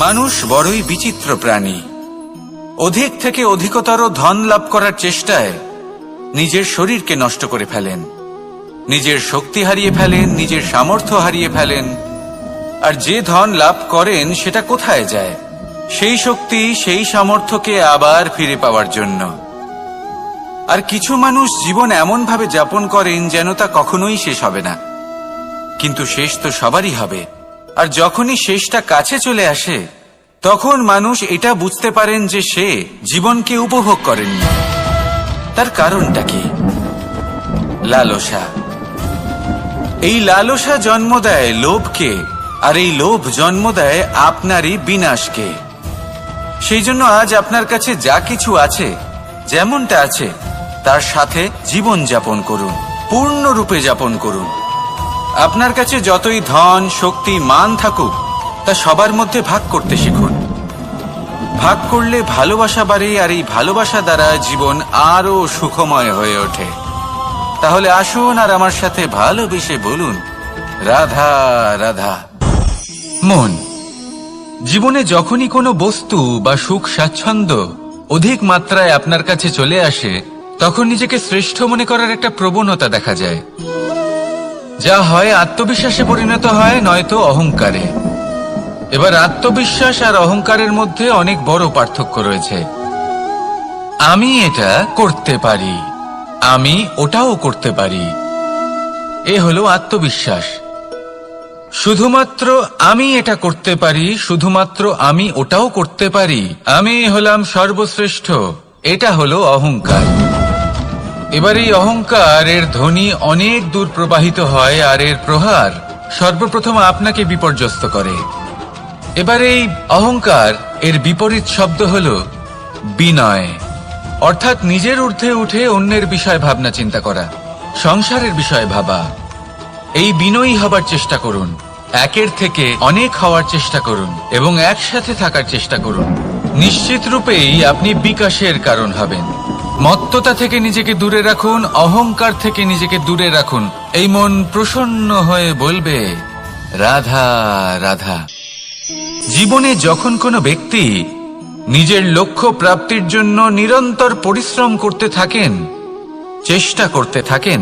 মানুষ বড়ই বিচিত্র প্রাণী। অধিক থেকে অধিকতর ধন লাভ করার চেষ্টায় নিজের শরীরকে নষ্ট করে ফেলেন, নিজের শক্তি হারিয়ে ফেলেন, নিজের সামর্থ্য হারিয়ে ফেলেন। আর যে ধন লাভ করেন সেটা কোথায় যায়? সেই শক্তি, সেই সামর্থ্যকে আবার ফিরে পাওয়ার জন্য। আর কিছু মানুষ জীবন এমন ভাবে যাপন করেন যেন তা কখনোই শেষ হবে না, কিন্তু শেষ তো সবারই হবে। আর যখনই শেষটা কাছে চলে আসে তখন মানুষ এটা বুঝতে পারেন যে সে জীবনকে উপভোগ করেননি। তার কারণটা কি? লালসা। এই লালসা জন্ম দেয় লোভকে, আর এই লোভ জন্ম দেয় আপনারই বিনাশকে। সেই জন্য আজ আপনার কাছে যা কিছু আছে, যেমনটা আছে তার সাথে জীবন যাপন করুন, পূর্ণরূপে যাপন করুন। আপনার কাছে যতই ধন, শক্তি, মান থাকুক, তা সবার মধ্যে ভাগ করতে শিখুন। ভাগ করলে ভালোবাসা বাড়ে, আর এই ভালোবাসা দ্বারা জীবন আরো সুখময় হয়ে ওঠে। তাহলে আসুন আর আমার সাথে ভালোবেসে বলুন, রাধা রাধা। মন, জীবনে যখনই কোনো বস্তু বা সুখ স্বাচ্ছন্দ্য অধিক মাত্রায় আপনার কাছে চলে আসে, তখন নিজেকে শ্রেষ্ঠ মনে করার একটা প্রবণতা দেখা যায়, যা হয় আত্মবিশ্বাসে পরিণত হয়, নয়তো অহংকারে। এবার আত্মবিশ্বাস আর অহংকারের মধ্যে অনেক বড় পার্থক্য রয়েছে। আমি এটা করতে পারি, আমি ওটাও করতে পারি, এ হলো আত্মবিশ্বাস। শুধুমাত্র আমি এটা করতে পারি, শুধুমাত্র আমি ওটাও করতে পারি, আমি হলাম সর্বশ্রেষ্ঠ, এটা হলো অহংকার। এবার এই অহংকার এর ধ্বনি অনেক দূর প্রবাহিত হয়, আর এর প্রহার সর্বপ্রথম আপনাকে বিপর্যস্ত করে। এবার এই অহংকার এর বিপরীত শব্দ হলো বিনয়, অর্থাৎ নিজের ঊর্ধ্বে উঠে অন্যের বিষয় ভাবনা চিন্তা করা, সংসারের বিষয় ভাবা। এই বিনয়ী হবার চেষ্টা করুন, একের থেকে অনেক হওয়ার চেষ্টা করুন এবং একসাথে থাকার চেষ্টা করুন। নিশ্চিত রূপেই আপনি বিকাশের কারণ হবেন। মত্ততা থেকে নিজেকে দূরে রাখুন, অহংকার থেকে নিজেকে দূরে রাখুন। এই মন প্রসন্ন হয়ে বলবে, রাধা রাধা। জীবনে যখন কোনো ব্যক্তি নিজের লক্ষ্য প্রাপ্তির জন্য নিরন্তর পরিশ্রম করতে থাকেন, চেষ্টা করতে থাকেন,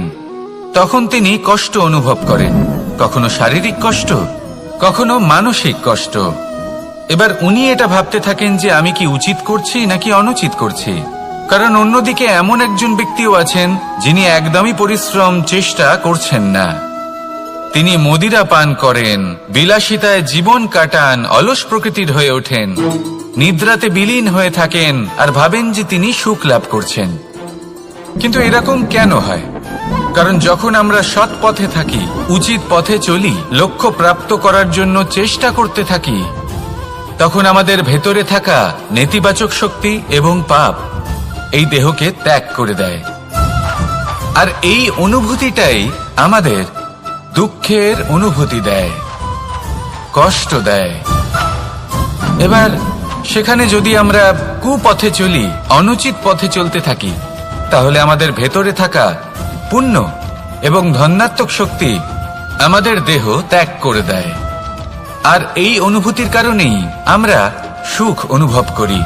তখন তিনি কষ্ট অনুভব করেন, কখনো শারীরিক কষ্ট, কখনো মানসিক কষ্ট। এবার উনি এটা ভাবতে থাকেন যে আমি কি উচিত করছি নাকি অনুচিত করছি। কারণ অন্যদিকে এমন একজন ব্যক্তিও আছেন যিনি একদমই পরিশ্রম, চেষ্টা করছেন না। তিনি মদিরা পান করেন, বিলাসিতায় জীবন কাটান, অলস প্রকৃতির হয়ে ওঠেন, নিদ্রাতে বিলীন হয়ে থাকেন আর ভাবেন যে তিনি সুখ লাভ করছেন। কিন্তু এরকম কেন হয়? কারণ যখন আমরা সৎ পথে থাকি, উচিত পথে চলি, লক্ষ্য প্রাপ্ত করার জন্য চেষ্টা করতে থাকি, তখন আমাদের ভেতরে থাকা নেতিবাচক শক্তি এবং পাপ এই দেহকে ত্যাগ করে দেয়। আর এই অনুভূতিটাই আমাদের দুঃখের অনুভূতি দেয়, কষ্ট দেয়। এবার সেখানে যদি আমরা কুপথে চলি, অনুচিত পথে চলতে থাকি, তাহলে আমাদের ভেতরে থাকা পুণ্য এবং ধনাত্মক শক্তি আমাদের দেহ ত্যাগ করে দেয়। আর এই অনুভূতির কারণেই আমরা সুখ অনুভব করি।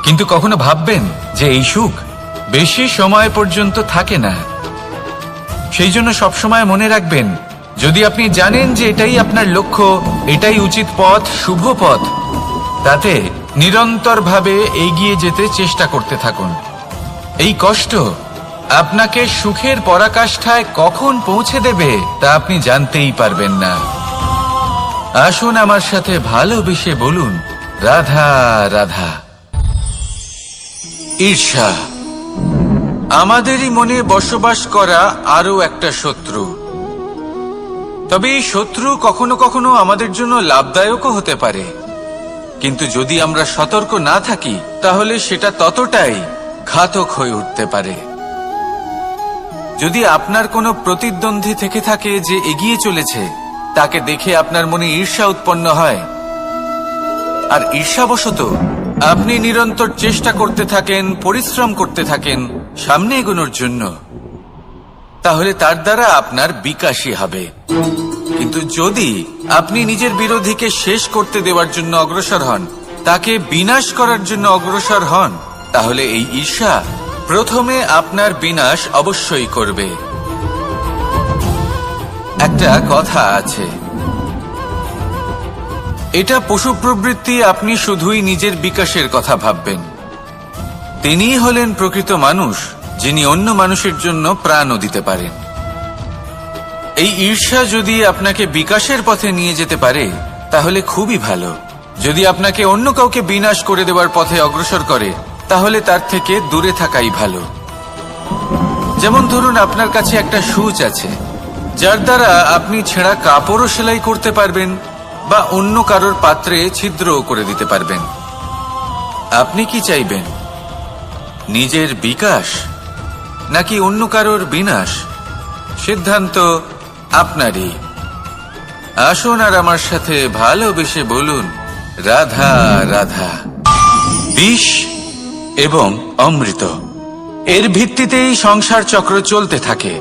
কিন্তু কখনো ভাববেন যে এই সুখ বেশি সময় পর্যন্ত থাকে না। সেই জন্য সবসময় মনে রাখবেন, যদি আপনি জানেন যে এটাই আপনার লক্ষ্য, এটাই উচিত পথ, শুভ পথ, তাতে নিরন্তরভাবে এগিয়ে যেতে চেষ্টা করতে থাকুন। এই কষ্ট আপনাকে সুখের পরাকাষ্ঠায় কখন পৌঁছে দেবে তা আপনি জানতেই পারবেন না। আসুন আমার সাথে ভালোবেসে বলুন, রাধা রাধা। ঈর্ষা আমাদেরই মনে বসবাস করা আরো একটা শত্রু। তবে এই শত্রু কখনো কখনো আমাদের জন্য লাভদায়কও হতে পারে, কিন্তু যদি আমরা সতর্ক না থাকি তাহলে সেটা ততটাই ঘাতক হয়ে উঠতে পারে। যদি আপনার কোনো প্রতিদ্বন্দ্বী থেকে থাকে যে এগিয়ে চলেছে, তাকে দেখে আপনার মনে ঈর্ষা উৎপন্ন হয়, আর ঈর্ষাবশত আপনি নিরন্তর চেষ্টা করতে থাকেন, পরিশ্রম করতে থাকেন সামনে এগোনোর জন্য, তাহলে তার দ্বারা আপনার বিকাশই হবে। কিন্তু যদি আপনি নিজের বিরোধীকে শেষ করতে দেওয়ার জন্য অগ্রসর হন, তাকে বিনাশ করার জন্য অগ্রসর হন, তাহলে এই ঈর্ষা প্রথমে আপনার বিনাশ অবশ্যই করবে। একটা কথা আছে, এটা পশু প্রবৃত্তি, আপনি শুধুই নিজের বিকাশের কথা ভাববেন। তিনিই হলেন প্রকৃত মানুষ, যিনি অন্য মানুষের জন্য প্রাণও দিতে পারেন। এই ঈর্ষা যদি আপনাকে বিকাশের পথে নিয়ে যেতে পারে তাহলে খুবই ভালো। যদি আপনাকে অন্য কাউকে বিনাশ করে দেওয়ার পথে অগ্রসর করে তাহলে তার থেকে দূরে থাকাই ভালো। যেমন ধরুন, আপনার কাছে একটা সূচ আছে যার দ্বারা আপনি ছেঁড়া কাপড়ও সেলাই করতে পারবেন বা অন্য কারোর পাত্রে ছিদ্রও করে দিতে পারবেন। আপনি কি চাইবেন, নিজের বিকাশ নাকি অন্য কারোর বিনাশ? সিদ্ধান্ত আপনারই। আসুন আর আমার সাথে ভালোবেসে বলুন, রাধা রাধা। বিষ এবং অমৃত, এর ভিত্তিতেই সংসার চক্র চলতে থাকে।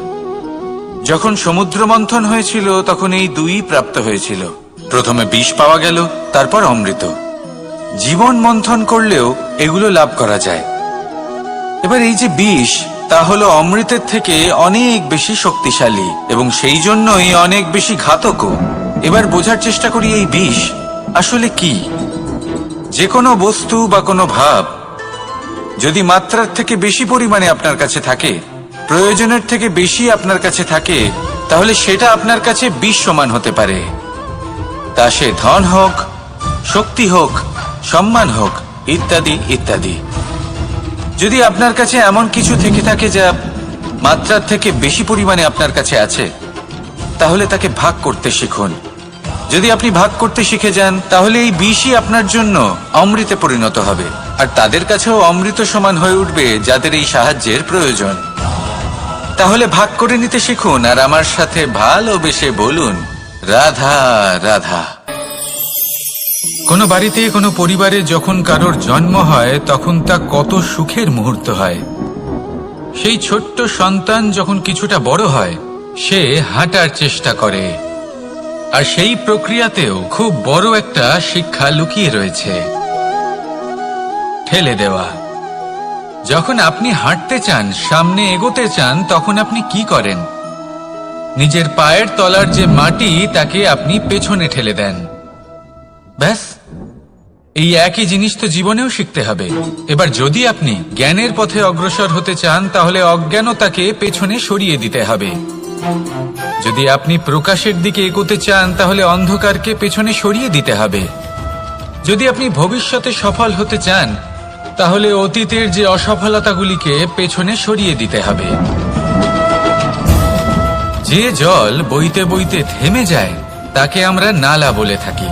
যখন সমুদ্র মন্থন হয়েছিল তখন এই দুই প্রাপ্ত হয়েছিল। প্রথমে বিষ পাওয়া গেল, তারপর অমৃত। জীবন মন্থন করলেও এগুলো লাভ করা যায়। এবার এই যে বিষ, তা হলো অমৃতের থেকে অনেক বেশি শক্তিশালী এবং সেই জন্যই অনেক বেশি ঘাতকও। এবার বোঝার চেষ্টা করি এই বিষ আসলে কি। যে কোনো বস্তু বা কোনো ভাব যদি মাত্রার থেকে বেশি পরিমাণে আপনার কাছে থাকে, প্রয়োজনের থেকে বেশি আপনার কাছে থাকে, তাহলে সেটা আপনার কাছে বিষ সমান হতে পারে। তা সে ধন হোক, শক্তি হোক, সম্মান হোক, ইত্যাদি ইত্যাদি। যদি আপনার কাছে এমন কিছু থেকে থাকে যা মাত্রার থেকে বেশি পরিমাণে আপনার কাছে আছে, তাহলে তাকে ভাগ করতে শিখুন। যদি আপনি ভাগ করতে শিখে যান তাহলে এই বিষই আপনার জন্য অমৃতে পরিণত হবে, আর তাদের কাছেও অমৃত সমান হয়ে উঠবে যাদের এই সাহায্যের প্রয়োজন। তাহলে ভাগ করে নিতে শিখুন আর আমার সাথে ভালোবেসে বলুন, রাধা রাধা। কোনো বাড়িতে, কোনো পরিবারে যখন কারোর জন্ম হয় তখন তা কত সুখের মুহূর্ত হয়। সেই ছোট্ট সন্তান যখন কিছুটা বড় হয়, সে হাঁটার চেষ্টা করে, আর সেই প্রক্রিয়াতেও খুব বড় একটা শিক্ষা লুকিয়ে রয়েছে, ঠেলে দেওয়া। যখন আপনি হাঁটতে চান, সামনে এগোতে চান, তখন আপনি কি করেন? নিজের পায়ের তলার যে মাটি তাকে আপনি পেছনে ঠেলে দেন। ব্যাস, এই একই জিনিস তো জীবনেও শিখতে হবে। এবার যদি আপনি জ্ঞানের পথে অগ্রসর হতে চান তাহলে অজ্ঞানতাকে পেছনে সরিয়ে দিতে হবে। যদি আপনি প্রকাশের দিকে এগোতে চান তাহলে অন্ধকারকে পেছনে সরিয়ে দিতে হবে। যদি আপনি ভবিষ্যতে সফল হতে চান তাহলে অতীতের যে অসফলতাগুলিকে পেছনে সরিয়ে দিতে হবে। যে জল বইতে বইতে থেমে যায় তাকে আমরা নালা বলে থাকি,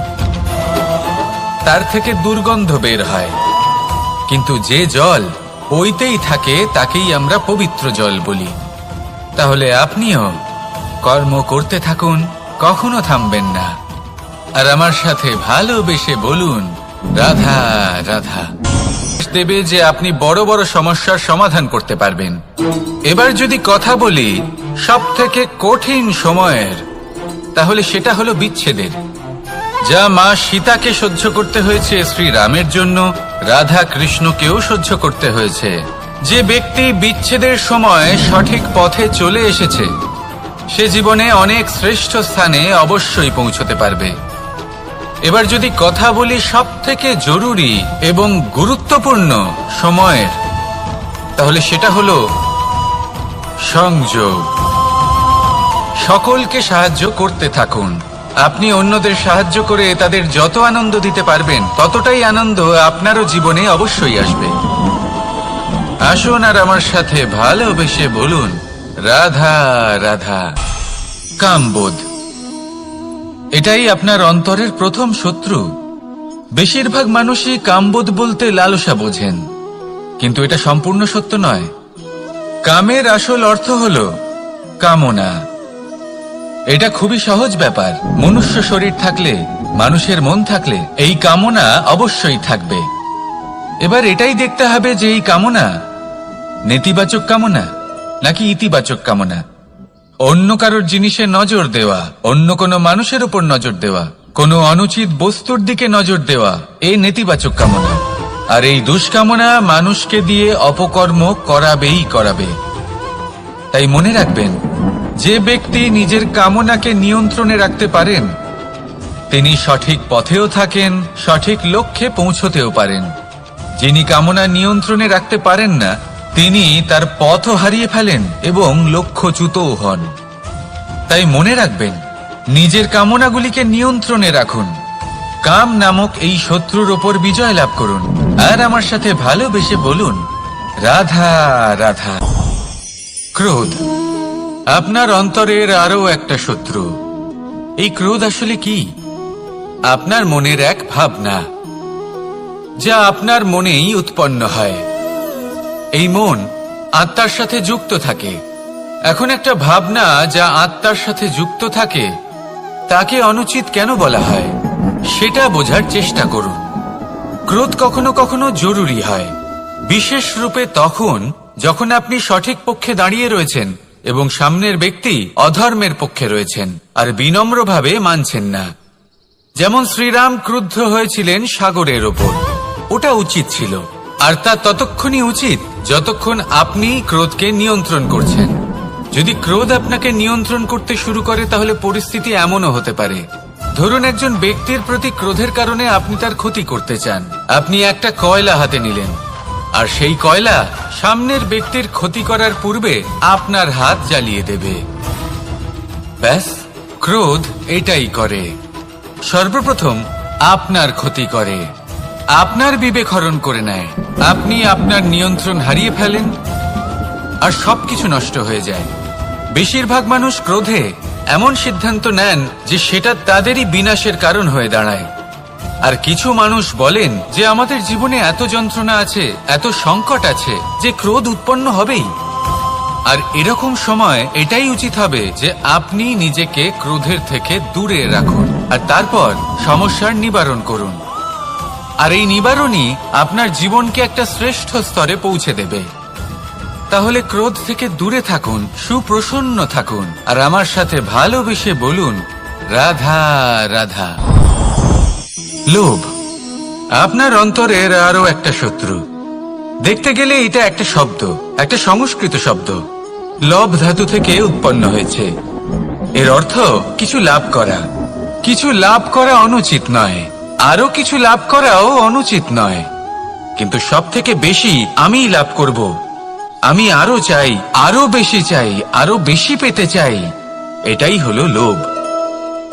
তার থেকে দুর্গন্ধ বের হয়। কিন্তু যে জল বইতেই থাকে তাকেই আমরা পবিত্র জল বলি। তাহলে আপনিও কর্ম করতে থাকুন, কখনো থামবেন না, আর আমার সাথে ভালোবেসে বলুন, রাধা রাধা। দেবে যে আপনি বড় বড় সমস্যার সমাধান করতে পারবেন। এবার যদি কথা বলি সবথেকে কঠিন সময়ের, তাহলে সেটা হলো বিচ্ছেদের। যা মা সীতাকে সহ্য করতে হয়েছে শ্রীরামের জন্য, রাধা কৃষ্ণকেও সহ্য করতে হয়েছে। যে ব্যক্তি বিচ্ছেদের সময় সঠিক পথে চলে এসেছে সে জীবনে অনেক শ্রেষ্ঠ স্থানে অবশ্যই পৌঁছতে পারবে। এবার যদি কথা বলি সবথেকে জরুরি এবং গুরুত্বপূর্ণ সময়ের, তাহলে সেটা হলো সংযোগ। সকলকে সাহায্য করতে থাকুন। আপনি অন্যদের সাহায্য করে তাদের যত আনন্দ দিতে পারবেন ততটাই আনন্দ আপনারও জীবনে অবশ্যই আসবে। আসুন আর আমার সাথে ভালোবেসে বলুন, রাধা রাধা। কামবোধ, এটাই আপনার অন্তরের প্রথম শত্রু। বেশিরভাগ মানুষই কামবোধ বলতে লালসা বোঝেন, কিন্তু এটা সম্পূর্ণ সত্য নয়। কামের আসল অর্থ হল কামনা। এটা খুবই সহজ ব্যাপার। মনুষ্য শরীর থাকলে, মানুষের মন থাকলে এই কামনা অবশ্যই থাকবে। এবার এটাই দেখতে হবে যে এই কামনা নেতিবাচক কামনা নাকি ইতিবাচক কামনা। অন্য কারোর জিনিসে নজর দেওয়া, অন্য কোনো মানুষের উপর নজর দেওয়া, কোনো অনুচিত বস্তুর দিকে নজর দেওয়া, এই নেতিবাচক কামনা। আর এই দুষ্কামনা মানুষকে দিয়ে অপকর্ম করাবেই করাবে। তাই মনে রাখবেন, যে ব্যক্তি নিজের কামনাকে নিয়ন্ত্রণে রাখতে পারেন তিনি সঠিক পথেও থাকেন, সঠিক লক্ষ্যে পৌঁছতেও পারেন। যিনি কামনা নিয়ন্ত্রণে রাখতে পারেন না তিনি তার পথও হারিয়ে ফেলেন এবং লক্ষ্যচ্যুতও হন। তাই মনে রাখবেন, নিজের কামনাগুলিকে নিয়ন্ত্রণে রাখুন, কাম নামক এই শত্রুর ওপর বিজয় লাভ করুন, আর আমার সাথে ভালোবেসে বলুন, রাধা রাধা। ক্রোধ আপনার অন্তরের আরো একটা শত্রু। এই ক্রোধ আসলে কি? আপনার মনের এক ভাবনা, যা আপনার মনেই উৎপন্ন হয়। এই মন আত্মার সাথে যুক্ত থাকে। এখন একটা ভাবনা যা আত্মার সাথে যুক্ত থাকে তাকে অনুচিত কেন বলা হয় সেটা বোঝার চেষ্টা করুন। ক্রোধ কখনো কখনো জরুরি হয়, বিশেষ রূপে তখন যখন আপনি সঠিক পক্ষে দাঁড়িয়ে রয়েছেন এবং সামনের ব্যক্তি অধর্মের পক্ষে রয়েছেন আর বিনম্রভাবে মানছেন না। যেমন শ্রীরাম ক্রুদ্ধ হয়েছিলেন সাগরের ওপর, ওটা উচিত ছিল, আর তা ততক্ষণই উচিত যতক্ষণ আপনি ক্রোধকে নিয়ন্ত্রণ করছেন। যদি ক্রোধ আপনাকে নিয়ন্ত্রণ করতে শুরু করে তাহলে পরিস্থিতি এমনও হতে পারে, ধরুন একজন ব্যক্তির প্রতি ক্রোধের কারণে আপনি তার ক্ষতি করতে চান। আপনি একটা কয়লা হাতে নিলেন আর সেই কয়লা সামনের ব্যক্তির ক্ষতি করার পূর্বে আপনার হাত জ্বালিয়ে দেবে। ব্যাস, ক্রোধ এটাই করে, সর্বপ্রথম আপনার ক্ষতি করে, আপনার বিবেক হরণ করে নেয়, আপনি আপনার নিয়ন্ত্রণ হারিয়ে ফেলেন আর সবকিছু নষ্ট হয়ে যায়। বেশিরভাগ মানুষ ক্রোধে এমন সিদ্ধান্ত নেন যে সেটা তাদেরই বিনাশের কারণ হয়ে দাঁড়ায়। আর কিছু মানুষ বলেন যে আমাদের জীবনে এত যন্ত্রণা আছে, এত সংকট আছে যে ক্রোধ উৎপন্ন হবেই। আর এরকম সময় এটাই উচিত হবে যে আপনি নিজেকে ক্রোধের থেকে দূরে রাখুন আর তারপর সমস্যার নিবারণ করুন। আর এই নিবারণই আপনার জীবনকে একটা শ্রেষ্ঠ স্তরে পৌঁছে দেবে। তাহলে ক্রোধ থেকে দূরে থাকুন, সুপ্রসন্ন থাকুন, আর আমার সাথে ভালোবেসে বলুন, রাধা রাধা। লোভ আপনার অন্তরের আরো একটা শত্রু। দেখতে গেলে এটা একটা শব্দ, একটা সংস্কৃত শব্দ, লব ধাতু থেকে উৎপন্ন হয়েছে। এর অর্থ কিছু লাভ করা। কিছু লাভ করা অনুচিত নয়, আরো কিছু লাভ করাও অনুচিত নয়, কিন্তু সব থেকে বেশি আমি লাভ করব, আমি আরো চাই, আরো বেশি চাই, আরো বেশি পেতে চাই, এটাই হলো লোভ।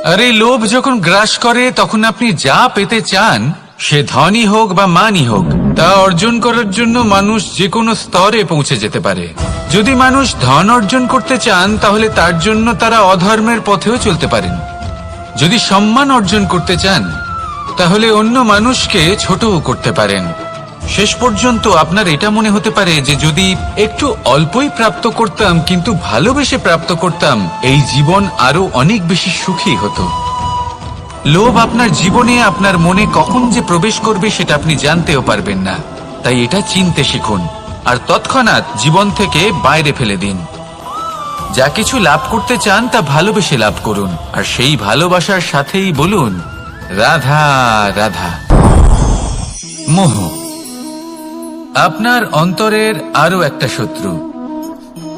আর এই লোভ যখন গ্রাস করে তখন আপনি যা পেতে চান, সে ধনই হোক বা মানই হোক, তা অর্জন করার জন্য মানুষ যে কোনো স্তরে পৌঁছে যেতে পারে। যদি মানুষ ধন অর্জন করতে চান তাহলে তার জন্য তারা অধর্মের পথেও চলতে পারেন। যদি সম্মান অর্জন করতে চান তাহলে অন্য মানুষকে ছোটও করতে পারেন। শেষ পর্যন্ত আপনার এটা মনে হতে পারে যে যদি একটু অল্পই প্রাপ্ত করতাম কিন্তু ভালোবেসে প্রাপ্ত করতাম, এই জীবন আরো অনেক বেশি সুখী হতো। লোভ আপনার জীবনে, আপনার মনে কখন যে প্রবেশ করবে সেটা আপনি জানতেও পারবেন না। তাই এটা চিনতে শিখুন আর তৎক্ষণাৎ জীবন থেকে বাইরে ফেলে দিন। যা কিছু লাভ করতে চান তা ভালোবেসে লাভ করুন, আর সেই ভালোবাসার সাথেই বলুন, রাধা রাধা। মোহ আপনার অন্তরের আরো একটা শত্রু।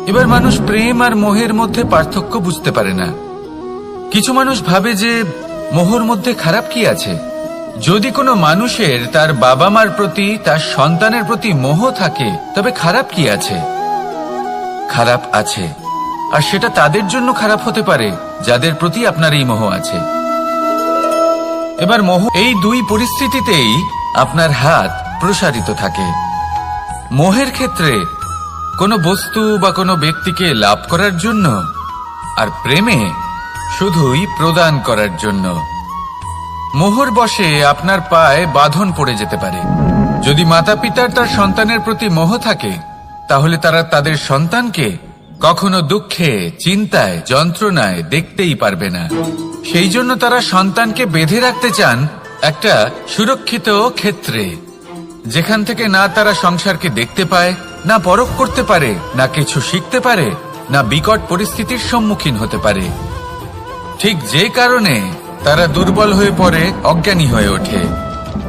এবার মানুষ প্রেম আর মোহের মধ্যে পার্থক্য বুঝতে পারে না। কিছু মানুষ ভাবে যে মোহর মধ্যে খারাপ কি আছে। যদি কোনো মানুষের তার বাবা মার প্রতি, তার সন্তানের প্রতি মোহ থাকে তবে খারাপ কি আছে? খারাপ আছে, আর সেটা তাদের জন্য খারাপ হতে পারে যাদের প্রতি আপনার এই মোহ আছে। এবার মোহ, এই দুই পরিস্থিতিতেই আপনার হাত প্রসারিত থাকে। মোহের ক্ষেত্রে কোনো বস্তু বা কোনো ব্যক্তিকে লাভ করার জন্য, আর প্রেমে শুধুই প্রদান করার জন্য। মোহর বশে আপনার পায়ে বাঁধন পড়ে যেতে পারে। যদি মাতা পিতার তার সন্তানের প্রতি মোহ থাকে তাহলে তারা তাদের সন্তানকে কখনো দুঃখে, চিন্তায়, যন্ত্রণায় দেখতেই পারবে না। সেই জন্য তারা সন্তানকে বেঁধে রাখতে চান একটা সুরক্ষিত ক্ষেত্রে, যেখান থেকে না তারা সংসারকে দেখতে পায়, না পরখ করতে পারে, না কিছু শিখতে পারে, না বিকট পরিস্থিতির সম্মুখীন হতে পারে। ঠিক যে কারণে তারা দুর্বল হয়ে পড়ে, অজ্ঞানী হয়ে ওঠে।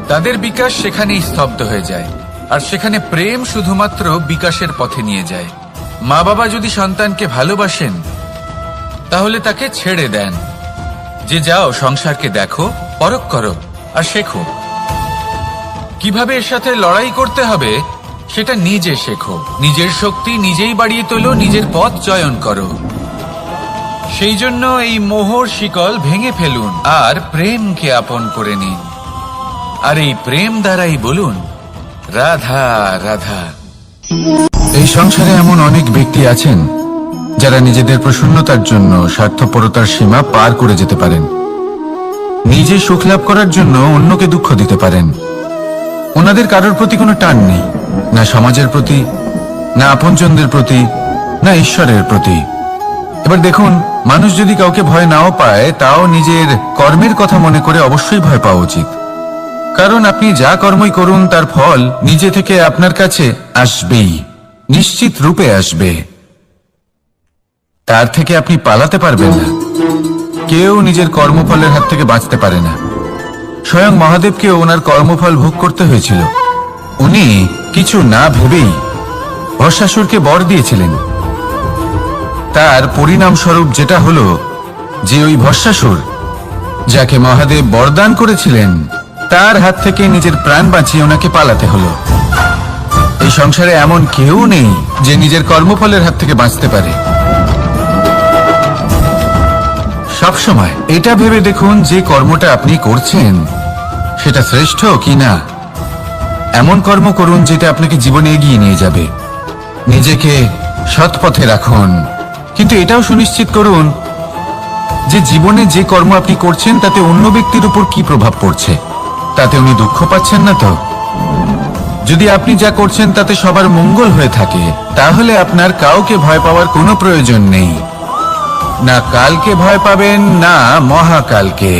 তাদের বিকাশ সেখানেই স্তব্ধ হয়ে যায়, আর সেখানে প্রেম শুধুমাত্র বিকাশের পথে নিয়ে যায়। মা বাবা যদি সন্তানকে ভালোবাসেন তাহলে তাকে ছেড়ে দেন যে যাও সংসারকে দেখো, পরখ করো আর শেখো। কিভাবে এর সাথে লড়াই করতে হবে সেটা নিজে শেখো। নিজের শক্তি নিজেই বাড়িয়ে তোলো, নিজের পথ চয়ন করো। সেই জন্য এই মোহর শিকল ভেঙে ফেলুন আর প্রেমকে আপন করে নিন। আর এই প্রেম দ্বারাই বলুন রাধা রাধা। এই সংসারে এমন অনেক ব্যক্তি আছেন যারা নিজেদের প্রসন্নতার জন্য স্বার্থপরতার সীমা পার করে যেতে পারেন। নিজে সুখ লাভ করার জন্য অন্যকে দুঃখ দিতে পারেন। ওনাদের কারোর প্রতি কোনো টান নেই, না সমাজের প্রতি, না আপনজনদের প্রতি, না ঈশ্বরের প্রতি। এবার দেখুন, মানুষ যদি কাউকে ভয় নাও পায়, তাও নিজের কর্মের কথা মনে করে অবশ্যই ভয় পাওয়া উচিত। কারণ আপনি যা কর্মই করুন তার ফল নিজে থেকে আপনার কাছে আসবেই, নিশ্চিত রূপে আসবে। তার থেকে আপনি পালাতে পারবেন না। কেউ নিজের কর্মফলের হাত থেকে বাঁচতে পারে না। স্বয়ং মহাদেবকেও ওনার কর্মফল ভোগ করতে হয়েছিল। উনি কিছু না ভেবেই ভস্মাসুরকে বর দিয়েছিলেন। তার পরিণাম স্বরূপ যেটা হলো যে ওই ভস্মাসুর, যাকে মহাদেব বরদান করেছিলেন, তার হাত থেকে নিজের প্রাণ বাঁচিয়ে ওনাকে পালাতে হলো। এই সংসারে এমন কেউ নেই যে নিজের কর্মফলের হাত থেকে বাঁচতে পারে। সবসময় এটা ভেবে দেখুন যে কর্মটা আপনি করছেন সেটা শ্রেষ্ঠ কি না। এমন কর্ম করুন যেটা আপনাকে জীবনে এগিয়ে নিয়ে যাবে। নিজেকে সৎ পথে রাখুন, কিন্তু এটাও সুনিশ্চিত করুন যে জীবনে যে কর্ম আপনি করছেন তাতে অন্য ব্যক্তির উপর কি প্রভাব পড়ছে, তাতে উনি দুঃখ পাচ্ছেন না তো। যদি আপনি যা করছেন তাতে সবার মঙ্গল হয়ে থাকে, তাহলে আপনার কাউকে ভয় পাওয়ার কোনো প্রয়োজন নেই। না কালকে ভয় পাবেন, না মহাকালকে।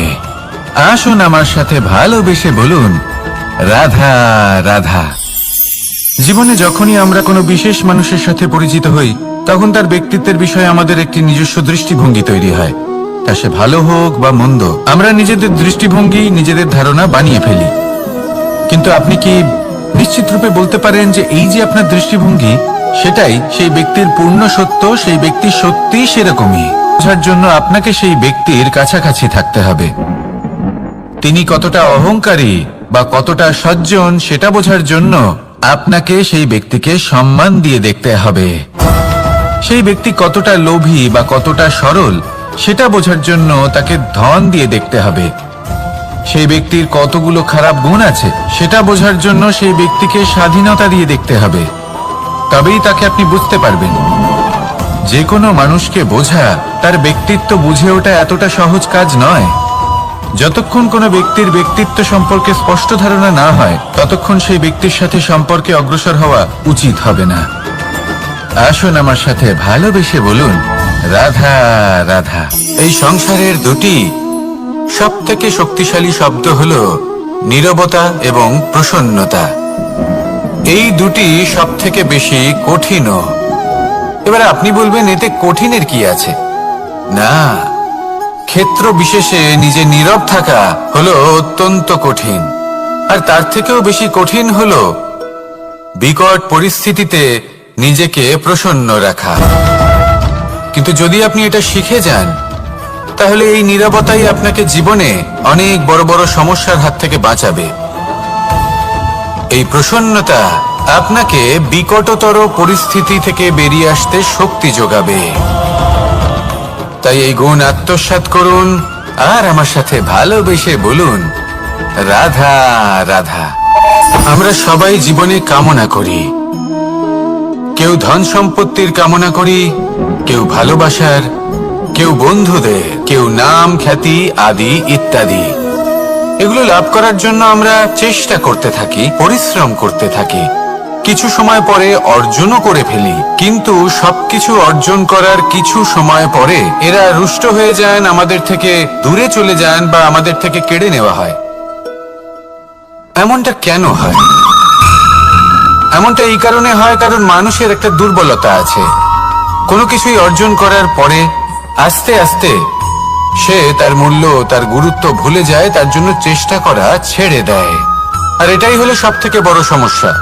আসুন আমার সাথে ভালোবেসে বলুন রাধা রাধা। জীবনে যখনই আমরা কোনো বিশেষ মানুষের সাথে পরিচিত হই, তখন তার ব্যক্তিত্বের বিষয়ে আমাদের একটি নিজস্ব দৃষ্টিভঙ্গি তৈরি হয়। তা সে ভালো হোক বা মন্দ, আমরা নিজেদের দৃষ্টিভঙ্গি, নিজেদের ধারণা বানিয়ে ফেলি। কিন্তু আপনি কি নিশ্চিত রূপে বলতে পারেন যে এই যে আপনার দৃষ্টিভঙ্গি, সেটাই সেই ব্যক্তির পূর্ণ সত্য? সেই ব্যক্তি সত্যি সেরকমই। বোঝার জন্য আপনাকে সেই ব্যক্তির কাছাকাছি থাকতে হবে। তিনি কতটা অহংকারী বা কতটা সজ্জন সেটা বোঝার জন্য আপনাকে সেই ব্যক্তিকে সম্মান দিয়ে দেখতে হবে। সেই ব্যক্তি কতটা লোভী বা কতটা সরল সেটা বোঝার জন্য তাকে ধন দিয়ে দেখতে হবে। সেই ব্যক্তির কতগুলো খারাপ গুণ আছে সেটা বোঝার জন্য সেই ব্যক্তিকে স্বাধীনতা দিয়ে দেখতে হবে। তবেই তাকে আপনি বুঝতে পারবেন। যে কোনো মানুষকে বোঝা, তার ব্যক্তিত্ব বুঝে ওঠা এতটা সহজ কাজ নয়। যতক্ষণ কোনো ব্যক্তির ব্যক্তিত্ব সম্পর্কে স্পষ্ট ধারণা না হয়, ততক্ষণ সেই ব্যক্তির সাথে সম্পর্কে অগ্রসর হওয়া উচিত হবে না। আসুন আমার সাথে ভালোবেসে বলুন রাধা রাধা। এই সংসারের দুটি সবথেকে শক্তিশালী শব্দ হলো নীরবতা এবং প্রসন্নতা। এই দুটি সবথেকে বেশি কঠিনও। এবার আপনি বলবেন এতে কঠিনের কি আছে? না, ক্ষেত্র বিশেষে নিজে নীরব থাকা হলো অত্যন্ত কঠিন। আর তার থেকেও বেশি কঠিন হলো বিকট পরিস্থিতিতে নিজেকে প্রসন্ন রাখা। কিন্তু যদি আপনি এটা শিখে যান, তাহলে এই নীরবতাই আপনাকে জীবনে অনেক বড় বড় সমস্যার হাত থেকে বাঁচাবে। এই প্রসন্নতা আপনাকে বিকটতর পরিস্থিতি থেকে বেরিয়ে আসতে শক্তি যোগাবে। তাই এই গুণ আত্মসাৎ করুন আর আমার সাথে ভালোবেসে বলুন রাধা রাধা। আমরা সবাই জীবনে কামনা করি। কেউ ধন সম্পত্তির কামনা করি, কেউ ভালোবাসার, কেউ বন্ধুদের, কেউ নাম খ্যাতি আদি ইত্যাদি। এগুলো লাভ করার জন্য আমরা চেষ্টা করতে থাকি, পরিশ্রম করতে থাকি। কিছু সময় পরে অর্জনও করে ফেলি, কিন্তু সবকিছু অর্জন করার কিছু সময় পরে এরা রুষ্ট হয়ে যান, আমাদের থেকে দূরে চলে যান বা আমাদের থেকে কেড়ে নেওয়া হয়। এমনটা কেন হয়? এমনটা এই কারণে হয় কারণ মানুষের একটা দুর্বলতা আছে। কোনো কিছুই অর্জন করার পরে আস্তে আস্তে সে তার মূল্য, তার গুরুত্ব ভুলে যায়, তার জন্য চেষ্টা করা ছেড়ে দেয়। আর এটাই হলো সব থেকে বড় সমস্যা।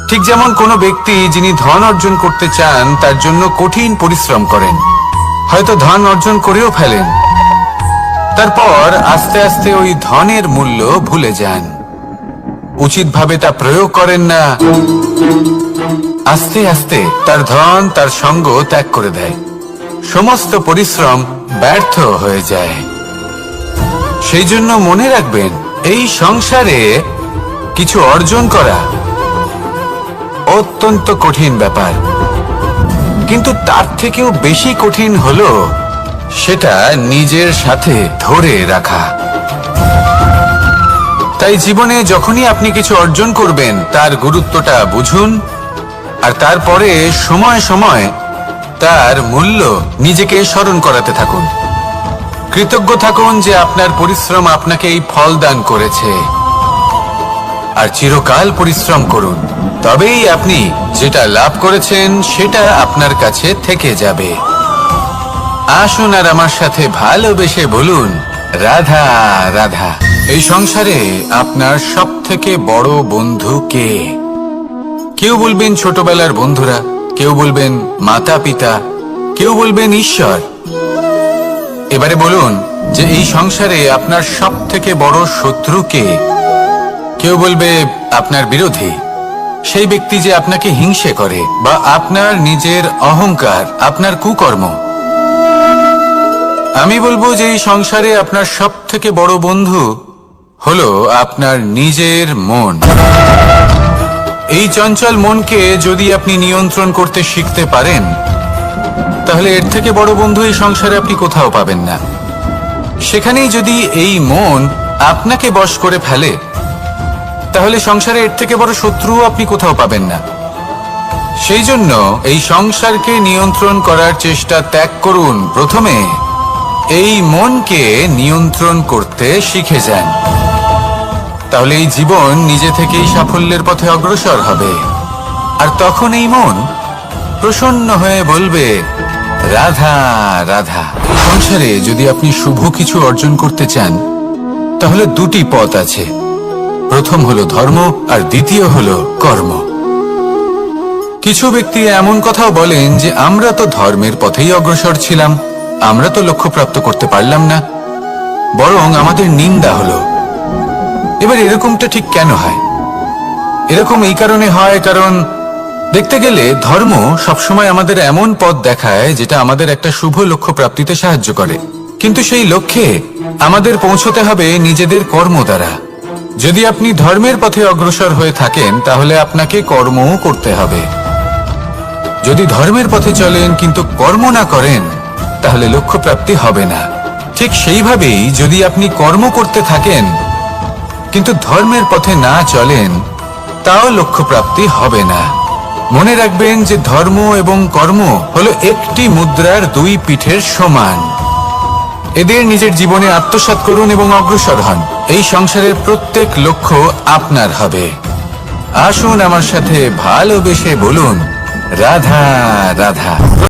ঠিক যেমন কোনো ব্যক্তি যিনি ধন অর্জন করতে চান তার জন্য কঠিন পরিশ্রম করেন, হয়তো ধন অর্জন করেও ফেলেন, তারপর আস্তে আস্তে ওই ধনের মূল্য ভুলে যান, উচিতভাবে তা প্রয়োগ করেন না, আস্তে আস্তে তার ধন, তার সঙ্গ ত্যাগ করে দেয়, সমস্ত পরিশ্রম ব্যর্থ হয়ে যায়। সেই জন্য মনে রাখবেন, এই সংসারে কিছু অর্জন করা অত্যন্ত কঠিন ব্যাপার, কিন্তু তার থেকেও বেশি কঠিন হলো সেটা নিজের সাথে ধরে রাখা। তাই জীবনে যখনই আপনি কিছু অর্জন করবেন তার গুরুত্বটা বুঝুন, আর তারপরে সময় সময় তার মূল্য নিজেকে স্মরণ করাতে থাকুন। কৃতজ্ঞ থাকুন যে আপনার পরিশ্রম আপনাকে এই ফল দান করেছে, আর চিরকাল পরিশ্রম করুন, তবেই আপনি যেটা লাভ করেছেন সেটা আপনার কাছে থেকে যাবে। আসুন আর আমার সাথে ভালোবেসে বলুন, রাধা রাধা। এই সংসারে আপনার সব থেকে বড় বন্ধু কে? কেউ বলবেন ছোটবেলার বন্ধুরা, কেউ বলবেন মাতা পিতা, কেউ বলবেন ঈশ্বর। এবারে বলুন যে এই সংসারে আপনার সব থেকে বড় শত্রু কে? কেউ বলবে আপনার বিরোধী, সেই ব্যক্তি যে আপনাকে হিংসে করে, বা আপনার নিজের অহংকার, আপনার কুকর্ম। আমি বলবো যে এই সংসারে আপনার সব থেকে বড় বন্ধু হলো আপনার নিজের মন। এই চঞ্চল মনকে যদি আপনি নিয়ন্ত্রণ করতে শিখতে পারেন, তাহলে এর থেকে বড় বন্ধু এই সংসারে আপনি কোথাও পাবেন না। সেখানেই যদি এই মন আপনাকে বশ করে ফেলে, তাহলে সংসারে এর থেকে বড় শত্রুও আপনি কোথাও পাবেন না। সেই জন্য এই সংসারকে নিয়ন্ত্রণ করার চেষ্টা ত্যাগ করুন। প্রথমে এই মনকে নিয়ন্ত্রণ করতে শিখে যান, তাহলে এই জীবন নিজে থেকেই সাফল্যের পথে অগ্রসর হবে। আর তখন এই মন প্রসন্ন হয়ে বলবে, রাধা রাধা। সংসারে যদি আপনি শুভ কিছু অর্জন করতে চান, তাহলে দুটি পথ আছে। প্রথম হলো ধর্ম, আর দ্বিতীয় হলো কর্ম। কিছু ব্যক্তি এমন কথাও বলেন যে আমরা তো ধর্মের পথেই অগ্রসর ছিলাম, আমরা তো লক্ষ্য প্রাপ্ত করতে পারলাম না, বরং আমাদের নিন্দা হলো। এবার এরকমটা ঠিক কেন হয়? এরকম এই কারণে হয়, কারণ দেখতে গেলে ধর্ম সবসময় আমাদের এমন পথ দেখায় যেটা আমাদের একটা শুভ লক্ষ্য প্রাপ্তিতে সাহায্য করে, কিন্তু সেই লক্ষ্যে আমাদের পৌঁছতে হবে নিজেদের কর্ম দ্বারা। যদি আপনি ধর্মের পথে অগ্রসর হয়ে থাকেন, তাহলে আপনাকে কর্মও করতে হবে। যদি ধর্মের পথে চলেন কিন্তু কর্ম না করেন, তাহলে লক্ষ্য প্রাপ্তি হবে না। ঠিক সেইভাবেই যদি আপনি কর্ম করতে থাকেন কিন্তু ধর্মের পথে না চলেন, তাও লক্ষ্য প্রাপ্তি হবে না। মনে রাখবেন যে ধর্ম এবং কর্ম হলো একটি মুদ্রার দুই পিঠের সমান। এদের নিজের জীবনে আত্মসাৎ করুন এবং অগ্রসর হন। এই সংসারের প্রত্যেক লক্ষ্য আপনার হবে। আসুন আমার সাথে ভালোবেসে বলুন, রাধা রাধা।